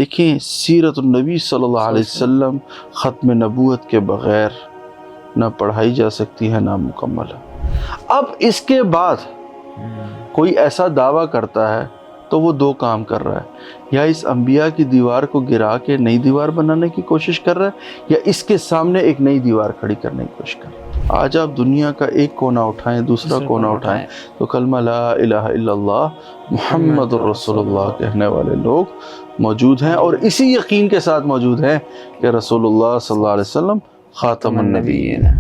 دیکھیں سیرت النبی صلی اللہ علیہ وسلم ختم نبوت کے بغیر نہ پڑھائی جا سکتی ہے نہ مکمل ہے۔ اب اس کے بعد کوئی ایسا دعویٰ کرتا ہے تو وہ دو کام کر رہا ہے، یا اس انبیاء کی دیوار کو گرا کے نئی دیوار بنانے کی کوشش کر رہا ہے، یا اس کے سامنے ایک نئی دیوار کھڑی کرنے کی کوشش کر رہا ہے۔ آج آپ دنیا کا ایک کونا اٹھائیں، دوسرا کونا اٹھائیں تو کلمہ لا الہ الا اللہ محمد الرسول اللہ کہنے والے لوگ موجود ہیں، اور اسی یقین کے ساتھ موجود ہیں کہ رسول اللہ صلی اللہ علیہ وسلم خاتم النبیین ہے۔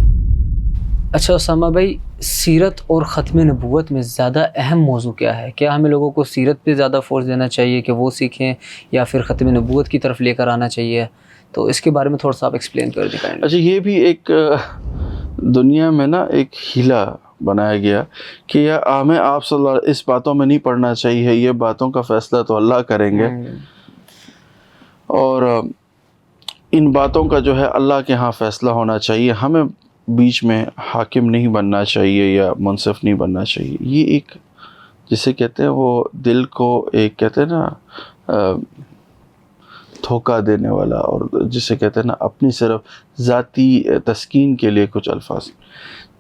اچھا اسامہ بھائی، سیرت اور ختم نبوت میں زیادہ اہم موضوع کیا ہے؟ کیا ہمیں لوگوں کو سیرت پہ زیادہ فورس دینا چاہیے کہ وہ سیکھیں، یا پھر ختم نبوت کی طرف لے کر آنا چاہیے؟ تو اس کے بارے میں تھوڑا سا آپ ایکسپلین کر دیں۔ اچھا، یہ بھی ایک دنیا میں نا ایک ہیلا بنایا گیا کہ یا ہمیں آپ صلی اللہ اس باتوں میں نہیں پڑھنا چاہیے، یہ باتوں کا فیصلہ تو اللہ کریں گے، اور ان باتوں کا جو ہے اللہ کے ہاں فیصلہ ہونا چاہیے، ہمیں بیچ میں حاکم نہیں بننا چاہیے یا منصف نہیں بننا چاہیے۔ یہ ایک جسے کہتے ہیں وہ دل کو ایک کہتے ہیں نا دھوکہ دینے والا، اور جسے کہتے ہیں نا اپنی صرف ذاتی تسکین کے لیے کچھ الفاظ۔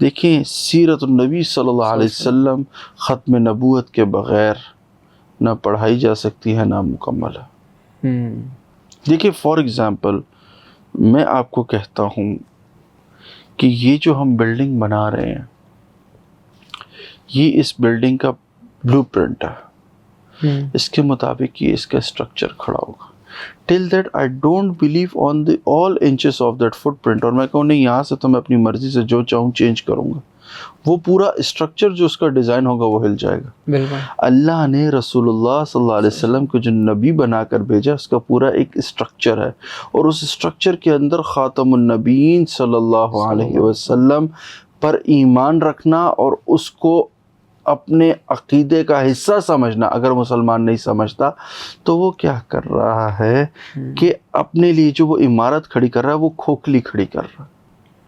دیکھیں سیرت النبی صلی اللہ علیہ وسلم ختم نبوت کے بغیر نہ پڑھائی جا سکتی ہے نہ مکمل ہے۔ دیکھیں فار ایگزامپل میں آپ کو کہتا ہوں کہ یہ جو ہم بلڈنگ بنا رہے ہیں، یہ اس بلڈنگ کا بلو پرنٹ ہے، اس کے مطابق یہ اس کا اسٹرکچر کھڑا ہوگا۔ Till that I don't believe on the all inches of that footprint، اور میں کہوں نہیں یہاں سے تو میں اپنی مرضی سے جو چاہوں چینج کروں گا، وہ پورا اسٹرکچر جو اس کا ڈیزائن ہوگا وہ ہل جائے گا۔ بالکل اللہ نے رسول اللہ صلی اللہ علیہ وسلم کو جو نبی بنا کر بھیجا، اس کا پورا ایک اسٹرکچر ہے، اور اس اسٹرکچر کے اندر خاتم النبیین صلی اللہ علیہ وسلم پر ایمان رکھنا اور اس کو اپنے عقیدے کا حصہ سمجھنا۔ اگر مسلمان نہیں سمجھتا تو وہ کیا کر رہا ہے کہ اپنے لیے جو وہ عمارت کھڑی کر رہا ہے وہ کھوکھلی کھڑی کر رہا ہے۔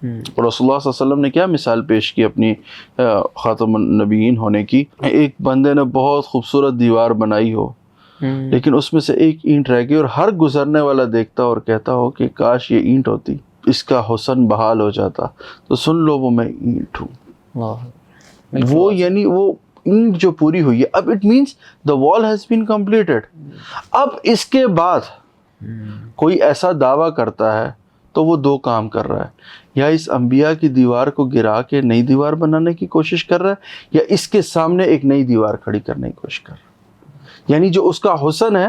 اور رسول اللہ صلی اللہ علیہ وسلم نے کیا مثال پیش کی اپنی خاتم النبیین ہونے کی؟ ایک بندے نے بہت خوبصورت دیوار بنائی ہو، لیکن اس میں سے ایک اینٹ رہ گئی، اور ہر گزرنے والا دیکھتا اور کہتا ہو کہ کاش یہ اینٹ ہوتی، اس کا حسن بحال ہو جاتا، تو سن لو وہ میں اینٹ ہوں۔ وہ یعنی وہ اینٹ جو پوری ہوئی ہے، اب it means the wall has been completed۔ اب اس کے بعد کوئی ایسا دعویٰ کرتا ہے تو وہ دو کام کر رہا ہے، یا اس انبیاء کی دیوار کو گرا کے نئی دیوار بنانے کی کوشش کر رہا ہے، یا اس کے سامنے ایک نئی دیوار کھڑی کرنے کی کوشش کر رہا ہے۔ یعنی جو اس کا حسن ہے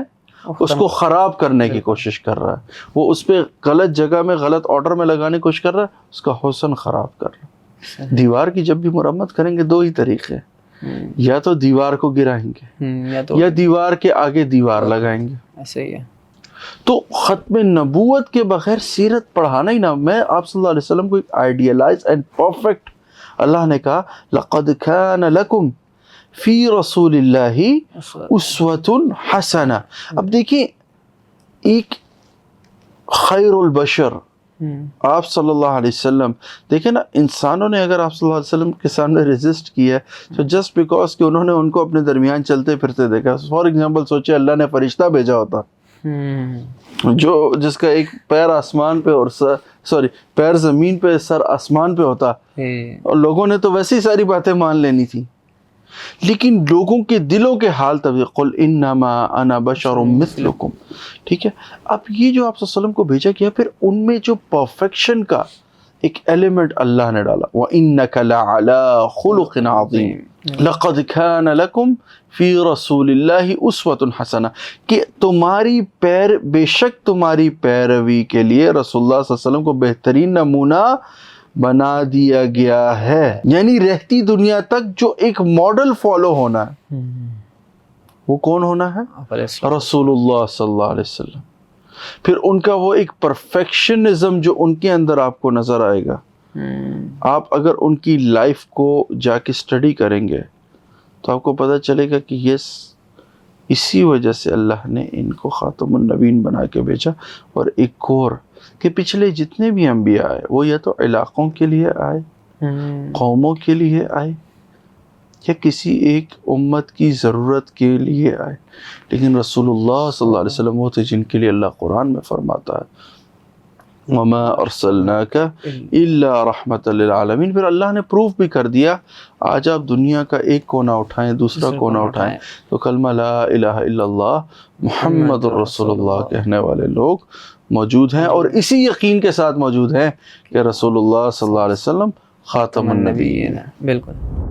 اس کو خراب کرنے کی کوشش کر رہا ہے، وہ اس پہ غلط جگہ میں غلط آرڈر میں لگانے کی کوشش کر رہا ہے، اس کا حسن خراب کر رہا ہے۔ دیوار کی جب بھی مرمت کریں گے دو ہی طریقے، یا تو دیوار کو گرائیں گے یا دیوار کے آگے دیوار لگائیں گے۔ ایسے ہی ہے۔ تو ختم نبوت کے بغیر سیرت پڑھانا ہی نہ، میں آپ صلی اللہ علیہ وسلم کو ایک آئیڈیلائز اینڈ پرفیکٹ، اللہ نے کہا لَقَدْ كَانَ لَكُمْ فِي رَسُولِ اللَّهِ أُسْوَةٌ حَسَنَةٌ۔ اب دیکھیں ایک خیر البشر آپ صلی اللہ علیہ وسلم، دیکھیں نا انسانوں نے اگر آپ صلی اللہ علیہ وسلم کے سامنے ریزسٹ کیا ہے تو جسٹ بیکاز کہ انہوں نے ان کو اپنے درمیان چلتے پھرتے دیکھا۔ فار ایگزامپل سوچے اللہ نے فرشتہ بھیجا ہوتا جو جس کا ایک پیر آسمان پہ اور پیر زمین پہ سر آسمان پہ ہوتا، اور لوگوں نے تو ویسے ہی ساری باتیں مان لینی تھی، لیکن لوگوں کے دلوں کے حال تب قل انما انا بشر مثلکم، ٹھیک ہے۔ اب یہ جو آپ صلی اللہ علیہ وسلم کو بھیجا گیا، پھر ان میں جو پرفیکشن کا ایک ایلیمنٹ اللہ نے ڈالا، وَإِنَّكَ لَعَلَىٰ خُلُقٍ عَظِيمٍ لَقَدْ كَانَ لَكُمْ فِي رَسُولِ اللَّهِ أُسْوَةٌ حَسَنَةٌ، کہ تمہاری بے شک تمہاری پیروی کے لیے رسول اللہ صلی اللہ علیہ وسلم کو بہترین نمونہ بنا دیا گیا ہے۔ یعنی رہتی دنیا تک جو ایک ماڈل فالو ہونا ہے وہ کون ہونا ہے؟ رسول اللہ صلی اللہ علیہ وسلم۔ پھر ان کا وہ ایک پرفیکشنزم جو ان کے اندر آپ کو نظر آئے گا، آپ اگر ان کی لائف کو جا کے اسٹڈی کریں گے تو آپ کو پتہ چلے گا کہ یس اسی وجہ سے اللہ نے ان کو خاتم النبیین بنا کے بھیجا۔ اور ایک اور کہ پچھلے جتنے بھی انبیاء آئے وہ یا تو علاقوں کے لیے آئے، قوموں کے لیے آئے، یا کسی ایک امت کی ضرورت کے لیے آئے، لیکن رسول اللہ صلی اللہ علیہ وسلم وہ تھے جن کے لیے اللہ قرآن میں فرماتا ہے وَمَا أَرْسَلْنَاكَ إِلَّا رَحْمَةً لِلْعَالَمِينَ۔ پھر اللہ نے پروف بھی کر دیا، آج آپ دنیا کا ایک کونا اٹھائیں، دوسرا کونا اٹھائیں تو کلمہ لا الہ الا اللہ محمد الرسول اللہ کہنے والے لوگ موجود ہیں، اور اسی یقین کے ساتھ موجود ہیں کہ رسول اللہ صلی اللہ علیہ وسلم خاتم النبیین۔ بالکل۔